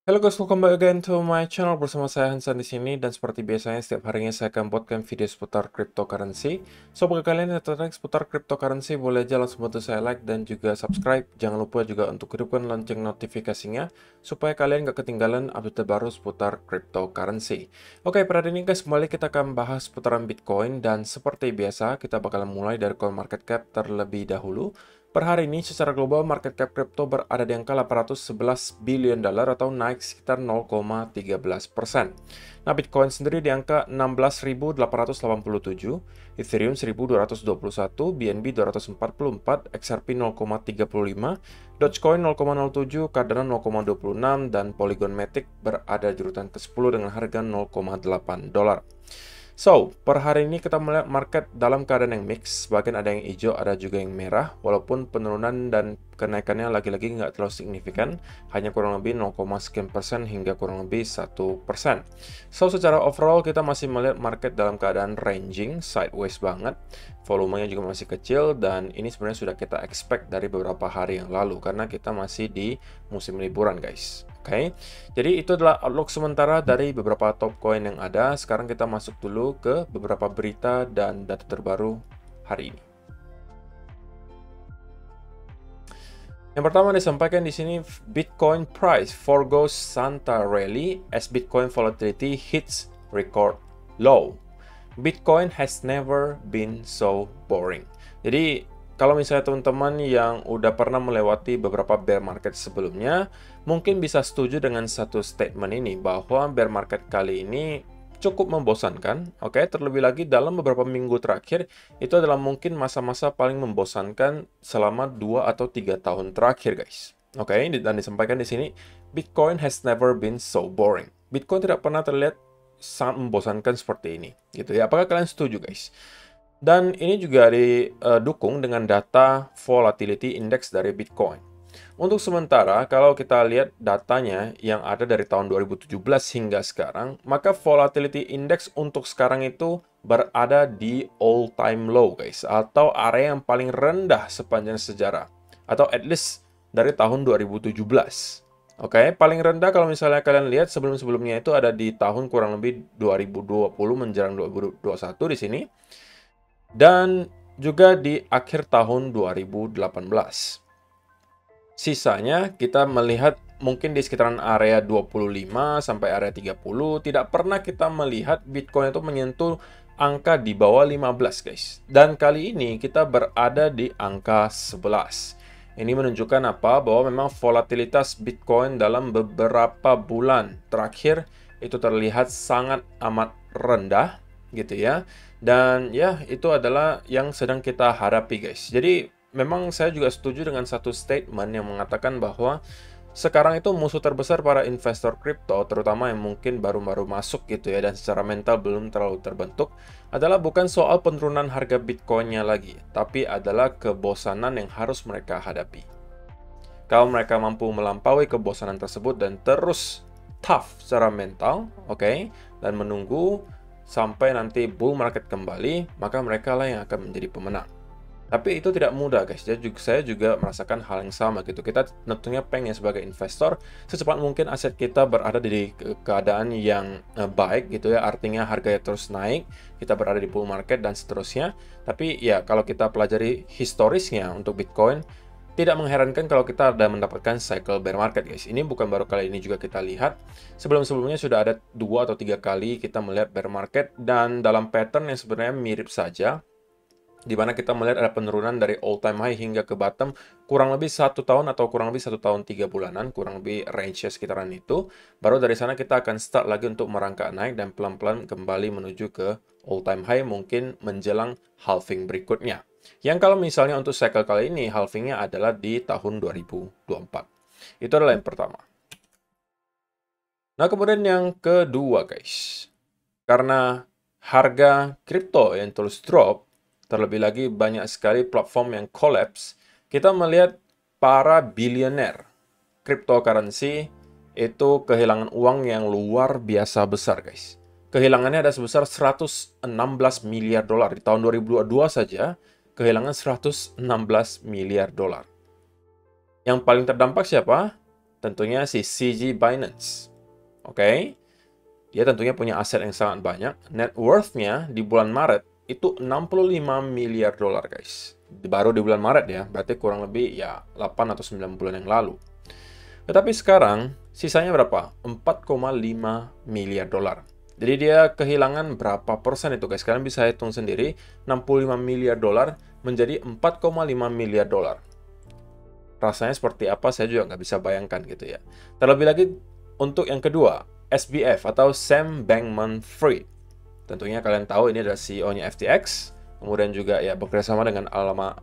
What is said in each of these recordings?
Halo guys, welcome back again to my channel bersama saya Hansan di sini dan seperti biasanya setiap harinya saya akan buatkan video seputar cryptocurrency. So bagi kalian yang tertarik seputar cryptocurrency boleh aja langsung bantu saya like dan juga subscribe. Jangan lupa juga untuk hidupkan lonceng notifikasinya supaya kalian gak ketinggalan update terbaru seputar cryptocurrency. Oke, pada hari ini guys kembali kita akan bahas seputaran Bitcoin dan seperti biasa kita bakalan mulai dari coin market cap terlebih dahulu. Per hari ini secara global market cap kripto berada di angka 811 billion dolar atau naik sekitar 0,13%. Nah, Bitcoin sendiri di angka 16.887, Ethereum 1.221, BNB 244, XRP 0,35, Dogecoin 0,07, Cardano 0,26, dan Polygon Matic berada di urutan ke-10 dengan harga 0,8 dolar. So, per hari ini kita melihat market dalam keadaan yang mix, bahkan ada yang hijau, ada juga yang merah, walaupun penurunan dan kenaikannya lagi-lagi nggak terlalu signifikan, hanya kurang lebih 0,sekian% hingga kurang lebih 1%. So, secara overall kita masih melihat market dalam keadaan ranging, sideways banget, volumenya juga masih kecil, dan ini sebenarnya sudah kita expect dari beberapa hari yang lalu, karena kita masih di musim liburan guys. Oke, jadi itu adalah outlook sementara dari beberapa top coin yang ada. Sekarang kita masuk dulu ke beberapa berita dan data terbaru hari ini. Yang pertama disampaikan di sini, Bitcoin price forgoes Santa rally as Bitcoin volatility hits record low. Bitcoin has never been so boring. Jadi kalau misalnya teman-teman yang udah pernah melewati beberapa bear market sebelumnya, mungkin bisa setuju dengan satu statement ini, bahwa bear market kali ini cukup membosankan. Oke, terlebih lagi dalam beberapa minggu terakhir, itu adalah mungkin masa-masa paling membosankan selama 2 atau 3 tahun terakhir, guys. Oke, dan disampaikan di sini, Bitcoin has never been so boring. Bitcoin tidak pernah terlihat sangat membosankan seperti ini. Gitu ya. Apakah kalian setuju, guys? Dan ini juga didukung dengan data volatility index dari Bitcoin. Untuk sementara, kalau kita lihat datanya yang ada dari tahun 2017 hingga sekarang, maka volatility index untuk sekarang itu berada di all time low, guys, atau area yang paling rendah sepanjang sejarah, atau at least dari tahun 2017. Oke, paling rendah kalau misalnya kalian lihat sebelum-sebelumnya itu ada di tahun kurang lebih 2020 menjelang 2021 di sini. Dan juga di akhir tahun 2018. Sisanya kita melihat mungkin di sekitaran area 25 sampai area 30, tidak pernah kita melihat Bitcoin itu menyentuh angka di bawah 15, guys. Dan kali ini kita berada di angka 11. Ini menunjukkan apa? Bahwa memang volatilitas Bitcoin dalam beberapa bulan terakhir itu terlihat sangat amat rendah, gitu ya. Dan ya, itu adalah yang sedang kita hadapi, guys. Jadi, memang saya juga setuju dengan satu statement yang mengatakan bahwa sekarang itu musuh terbesar para investor kripto, terutama yang mungkin baru-baru masuk gitu ya, dan secara mental belum terlalu terbentuk, adalah bukan soal penurunan harga Bitcoin-nya lagi, tapi adalah kebosanan yang harus mereka hadapi. Kalau mereka mampu melampaui kebosanan tersebut dan terus tough secara mental, oke, dan menunggu sampai nanti bull market kembali, maka mereka lah yang akan menjadi pemenang. Tapi itu tidak mudah, guys. Saya juga merasakan hal yang sama gitu. Kita tentunya pengen sebagai investor secepat mungkin aset kita berada di keadaan yang baik gitu ya. Artinya harganya terus naik, kita berada di bull market dan seterusnya. Tapi ya kalau kita pelajari historisnya untuk Bitcoin, tidak mengherankan kalau kita ada mendapatkan cycle bear market, guys. Ini bukan baru kali ini juga kita lihat. Sebelum-sebelumnya sudah ada 2 atau 3 kali kita melihat bear market dan dalam pattern yang sebenarnya mirip saja, di mana kita melihat ada penurunan dari all time high hingga ke bottom kurang lebih 1 tahun atau kurang lebih 1 tahun 3 bulanan, kurang lebih range-nya sekitaran itu. Baru dari sana kita akan start lagi untuk merangkak naik dan pelan-pelan kembali menuju ke all time high mungkin menjelang halving berikutnya. Yang kalau misalnya untuk cycle kali ini halvingnya adalah di tahun 2024. Itu adalah yang pertama. Nah, kemudian yang kedua, guys. Karena harga kripto yang terus drop, terlebih lagi banyak sekali platform yang collapse, kita melihat para bilioner cryptocurrency itu kehilangan uang yang luar biasa besar, guys. Kehilangannya ada sebesar 116 miliar dolar. Di tahun 2022 saja, kehilangan 116 miliar dolar. Yang paling terdampak siapa? tentunya si CZ Binance. Oke. Dia tentunya punya aset yang sangat banyak. Net worth-nya di bulan Maret itu 65 miliar dolar, guys. Baru di bulan Maret ya, berarti kurang lebih ya 8 atau 9 bulan yang lalu. Tetapi sekarang sisanya berapa? 4,5 miliar dolar. Jadi dia kehilangan berapa persen itu, guys? Kalian bisa hitung sendiri, 65 miliar dolar menjadi 4,5 miliar dolar. Rasanya seperti apa saya juga nggak bisa bayangkan gitu ya. Terlebih lagi untuk yang kedua, SBF atau Sam Bankman-Fried. Tentunya kalian tahu ini adalah CEO-nya FTX, kemudian juga ya bekerjasama dengan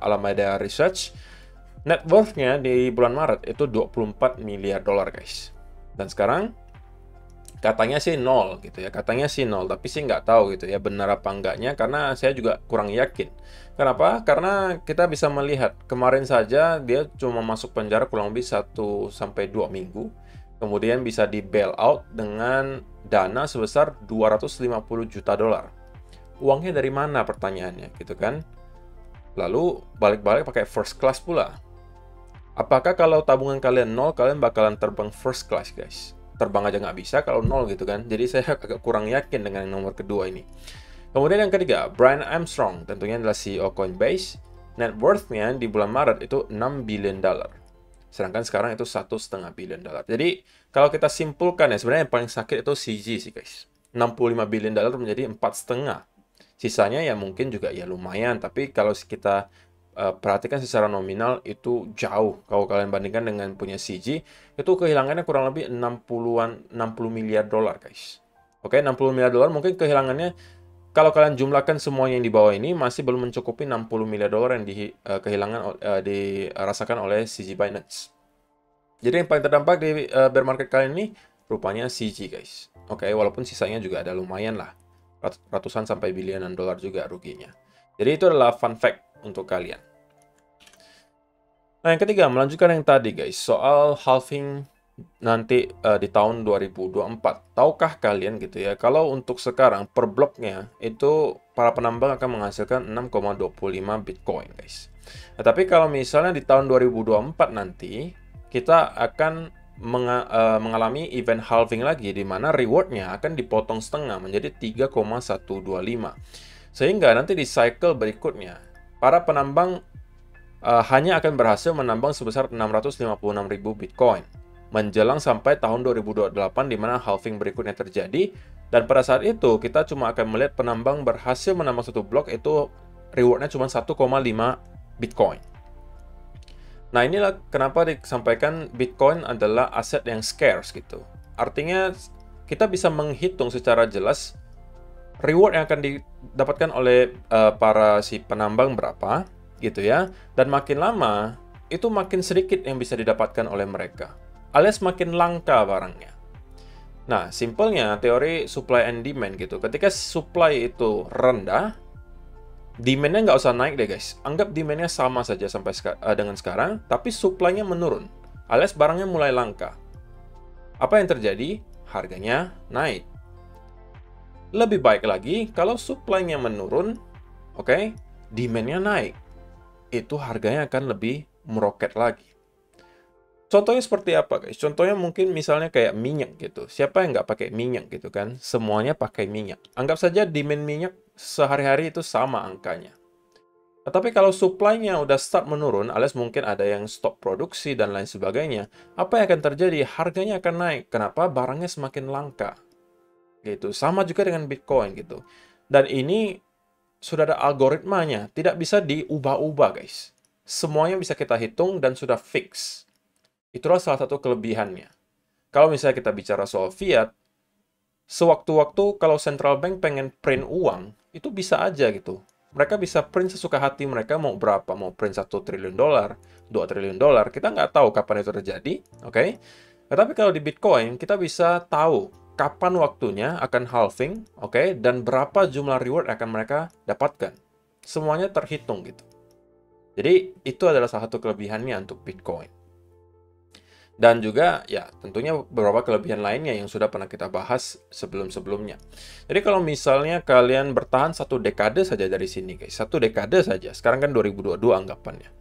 Alameda Research. Net worth-nya di bulan Maret itu 24 miliar dolar, guys. Dan sekarang katanya sih nol gitu ya, katanya sih nol, tapi sih nggak tahu gitu ya benar apa enggaknya, karena saya juga kurang yakin. Kenapa? Karena kita bisa melihat kemarin saja dia cuma masuk penjara kurang lebih 1 sampai 2 minggu. Kemudian bisa di bail out dengan dana sebesar 250 juta dolar. Uangnya dari mana pertanyaannya gitu kan? Lalu balik-balik pakai first class pula. Apakah kalau tabungan kalian nol, kalian bakalan terbang first class, guys? Terbang aja nggak bisa kalau nol gitu kan. Jadi saya agak kurang yakin dengan yang nomor kedua ini. Kemudian yang ketiga, Brian Armstrong, tentunya adalah CEO Coinbase. Net worth-nya di bulan Maret itu 6 billion dollar. Sedangkan sekarang itu 1,5 billion dollar. Jadi kalau kita simpulkan ya, sebenarnya yang paling sakit itu CZ sih, guys. 65 billion dollar menjadi 4,5. Sisanya ya mungkin juga ya lumayan, tapi kalau kita perhatikan secara nominal itu jauh. Kalau kalian bandingkan dengan punya CZ, itu kehilangannya kurang lebih 60 miliar dolar, guys. Oke, 60 miliar dolar mungkin kehilangannya, kalau kalian jumlahkan semuanya yang di bawah ini, masih belum mencukupi 60 miliar dolar yang dirasakan oleh CZ Binance. Jadi yang paling terdampak di bear market kali ini, rupanya CZ, guys. Oke, walaupun sisanya juga ada lumayan lah. Ratusan sampai bilionan dolar juga ruginya. Jadi itu adalah fun fact untuk kalian. Nah, yang ketiga, melanjutkan yang tadi, guys, soal halving nanti di tahun 2024. Tahukah kalian gitu ya, kalau untuk sekarang per bloknya itu para penambang akan menghasilkan 6,25 Bitcoin, guys. Nah, tapi kalau misalnya di tahun 2024 nanti kita akan mengalami event halving lagi, di mana rewardnya akan dipotong setengah menjadi 3,125. Sehingga nanti di cycle berikutnya para penambang hanya akan berhasil menambang sebesar 656.000 Bitcoin menjelang sampai tahun 2028 di mana halving berikutnya terjadi, dan pada saat itu kita cuma akan melihat penambang berhasil menambang satu blok itu rewardnya cuma 1,5 Bitcoin. Nah, inilah kenapa disampaikan Bitcoin adalah aset yang scarce gitu. Artinya kita bisa menghitung secara jelas reward yang akan didapatkan oleh para si penambang berapa gitu ya, dan makin lama itu makin sedikit yang bisa didapatkan oleh mereka, alias makin langka barangnya. Nah, simpelnya teori supply and demand gitu. Ketika supply itu rendah, demand-nya nggak usah naik deh, guys. Anggap demand-nya sama saja sampai dengan sekarang, tapi supply-nya menurun, alias barangnya mulai langka. Apa yang terjadi? Harganya naik. Lebih baik lagi, kalau supply-nya menurun, oke, demand-nya naik. Itu harganya akan lebih meroket lagi. Contohnya seperti apa, guys? Contohnya mungkin misalnya kayak minyak gitu. Siapa yang nggak pakai minyak gitu kan? Semuanya pakai minyak. Anggap saja demand minyak sehari-hari itu sama angkanya. Tetapi kalau supply-nya udah start menurun, alias mungkin ada yang stop produksi dan lain sebagainya, apa yang akan terjadi? Harganya akan naik. Kenapa? Barangnya semakin langka. Gitu. Sama juga dengan Bitcoin gitu. Dan ini sudah ada algoritmanya, tidak bisa diubah-ubah, guys. Semuanya bisa kita hitung dan sudah fix. Itulah salah satu kelebihannya. Kalau misalnya kita bicara soal fiat, sewaktu-waktu kalau central bank pengen print uang, itu bisa aja gitu. Mereka bisa print sesuka hati mereka mau berapa, mau print 1 triliun dolar, 2 triliun dolar, kita nggak tahu kapan itu terjadi, oke? Tetapi kalau di Bitcoin, kita bisa tahu kapan waktunya akan halving, oke? Dan berapa jumlah reward akan mereka dapatkan. Semuanya terhitung gitu. Jadi, itu adalah salah satu kelebihannya untuk Bitcoin. Dan juga, ya, tentunya beberapa kelebihan lainnya yang sudah pernah kita bahas sebelum-sebelumnya. Jadi, kalau misalnya kalian bertahan 1 dekade saja dari sini, guys. 1 dekade saja. Sekarang kan 2022 anggapannya.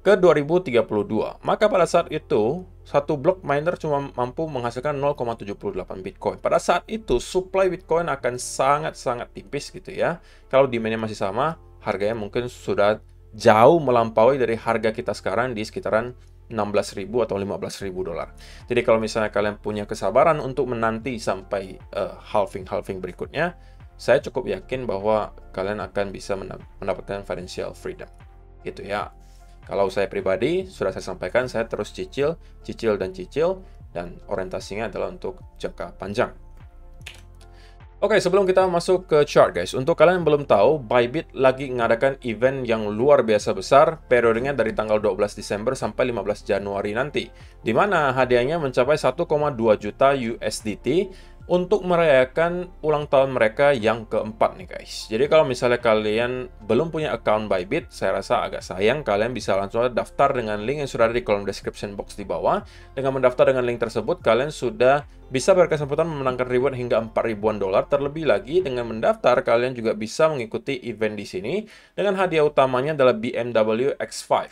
Ke 2032. Maka pada saat itu, satu blok miner cuma mampu menghasilkan 0,78 Bitcoin. Pada saat itu, supply Bitcoin akan sangat-sangat tipis gitu ya. Kalau demand-nya masih sama, harganya mungkin sudah jauh melampaui dari harga kita sekarang di sekitaran 16.000 atau 15.000 dolar. Jadi kalau misalnya kalian punya kesabaran untuk menanti sampai halving berikutnya, saya cukup yakin bahwa kalian akan bisa mendapatkan financial freedom. Gitu ya. Kalau saya pribadi, sudah saya sampaikan, saya terus cicil, dan orientasinya adalah untuk jangka panjang. Oke, sebelum kita masuk ke chart guys, untuk kalian yang belum tahu, Bybit lagi mengadakan event yang luar biasa besar, periodenya dari tanggal 12 Desember sampai 15 Januari nanti, di mana hadiahnya mencapai 1,2 juta USDT, untuk merayakan ulang tahun mereka yang keempat nih guys. Jadi kalau misalnya kalian belum punya account Bybit, saya rasa agak sayang, kalian bisa langsung daftar dengan link yang sudah ada di kolom description box di bawah. Dengan mendaftar dengan link tersebut, kalian sudah bisa berkesempatan memenangkan reward hingga 4.000-an dolar. Terlebih lagi, dengan mendaftar, kalian juga bisa mengikuti event di sini. Dengan hadiah utamanya adalah BMW X5,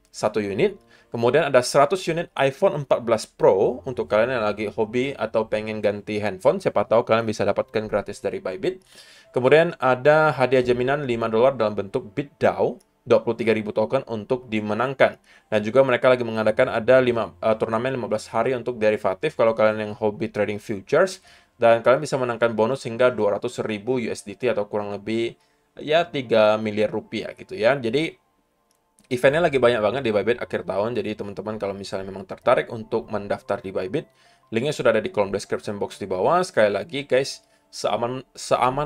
1 unit. Kemudian ada 100 unit iPhone 14 Pro untuk kalian yang lagi hobi atau pengen ganti handphone. Siapa tahu kalian bisa dapatkan gratis dari Bybit. Kemudian ada hadiah jaminan 5 dolar dalam bentuk BitDAO, 23.000 token untuk dimenangkan. Dan juga mereka lagi mengadakan ada turnamen 15 hari untuk derivatif kalau kalian yang hobi trading futures. Dan kalian bisa menangkan bonus hingga 200.000 USDT atau kurang lebih ya 3 miliar rupiah gitu ya. Jadi eventnya lagi banyak banget di Bybit akhir tahun, jadi teman-teman kalau misalnya memang tertarik untuk mendaftar di Bybit, linknya sudah ada di kolom description box di bawah. Sekali lagi guys, seaman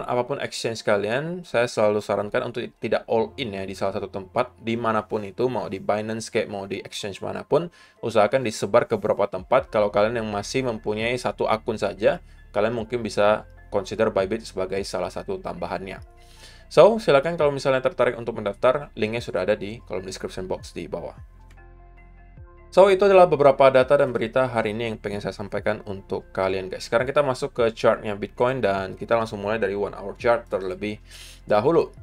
apapun exchange kalian, saya selalu sarankan untuk tidak all in ya di salah satu tempat, dimanapun itu, mau di Binance kayak mau di exchange manapun, usahakan disebar ke beberapa tempat. Kalau kalian yang masih mempunyai satu akun saja, kalian mungkin bisa consider Bybit sebagai salah satu tambahannya. So, silakan kalau misalnya tertarik untuk mendaftar, linknya sudah ada di kolom description box di bawah. So, itu adalah beberapa data dan berita hari ini yang pengen saya sampaikan untuk kalian guys. Sekarang kita masuk ke chartnya Bitcoin dan kita langsung mulai dari 1 hour chart terlebih dahulu.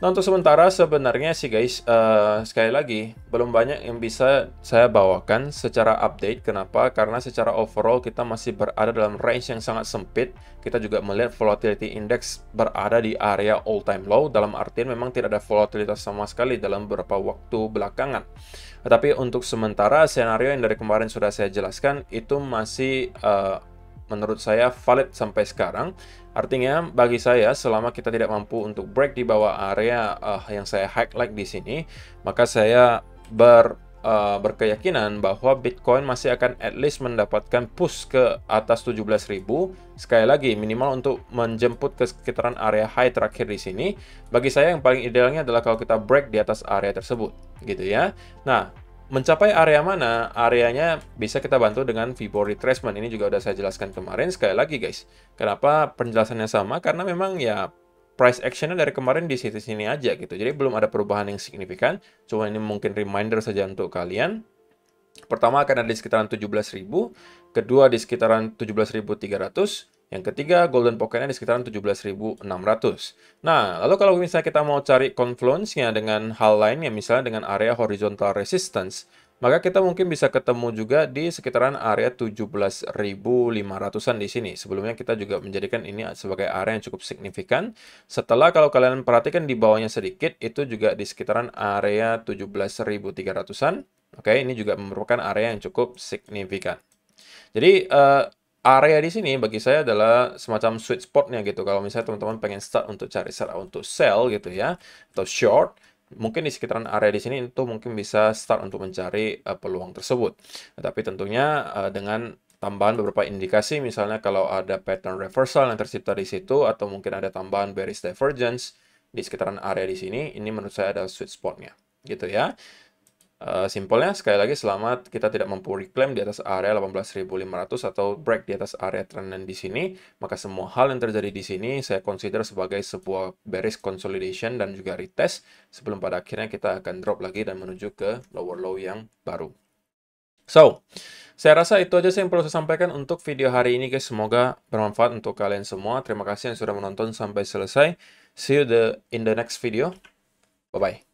Nah, untuk sementara sebenarnya sih guys, sekali lagi, belum banyak yang bisa saya bawakan secara update. Kenapa? Karena secara overall kita masih berada dalam range yang sangat sempit. Kita juga melihat volatility index berada di area all time low, dalam artian memang tidak ada volatilitas sama sekali dalam beberapa waktu belakangan. Tetapi untuk sementara, senario yang dari kemarin sudah saya jelaskan, itu masih menurut saya valid sampai sekarang. Artinya bagi saya selama kita tidak mampu untuk break di bawah area yang saya highlight di sini, maka saya berkeyakinan bahwa Bitcoin masih akan at least mendapatkan push ke atas 17.000. Sekali lagi minimal untuk menjemput ke sekitaran area high terakhir di sini. Bagi saya yang paling idealnya adalah kalau kita break di atas area tersebut, gitu ya. Nah, mencapai area mana? Areanya bisa kita bantu dengan Fibo retracement. Ini juga udah saya jelaskan kemarin. Sekali lagi guys, kenapa penjelasannya sama? Karena memang ya price actionnya dari kemarin di sini aja gitu. Jadi belum ada perubahan yang signifikan. Cuma ini mungkin reminder saja untuk kalian. Pertama akan ada di sekitaran 17.000. Kedua di sekitaran 17.300. Yang ketiga, golden pocketnya di sekitaran 17.600. Nah, lalu kalau misalnya kita mau cari confluence-nya dengan hal lain, ya misalnya dengan area horizontal resistance, maka kita mungkin bisa ketemu juga di sekitaran area 17.500-an di sini. Sebelumnya kita juga menjadikan ini sebagai area yang cukup signifikan. Setelah kalau kalian perhatikan di bawahnya sedikit, itu juga di sekitaran area 17.300-an. Oke, ini juga merupakan area yang cukup signifikan. Jadi, area di sini bagi saya adalah semacam sweet spotnya gitu. Kalau misalnya teman-teman pengen start untuk cari cara untuk sell gitu ya, atau short, mungkin di sekitaran area di sini itu mungkin bisa start untuk mencari peluang tersebut. Tapi tentunya dengan tambahan beberapa indikasi, misalnya kalau ada pattern reversal yang tercipta di situ, atau mungkin ada tambahan bearish divergence di sekitaran area di sini, ini menurut saya adalah sweet spotnya gitu ya. Simpelnya, sekali lagi, selama kita tidak mampu reclaim di atas area 18.500 atau break di atas area trendline di sini, maka semua hal yang terjadi di sini saya consider sebagai sebuah bearish consolidation dan juga retest sebelum pada akhirnya kita akan drop lagi dan menuju ke lower low yang baru. So, saya rasa itu aja yang perlu saya sampaikan untuk video hari ini guys. Semoga bermanfaat untuk kalian semua. Terima kasih yang sudah menonton sampai selesai. See you in the next video. Bye-bye.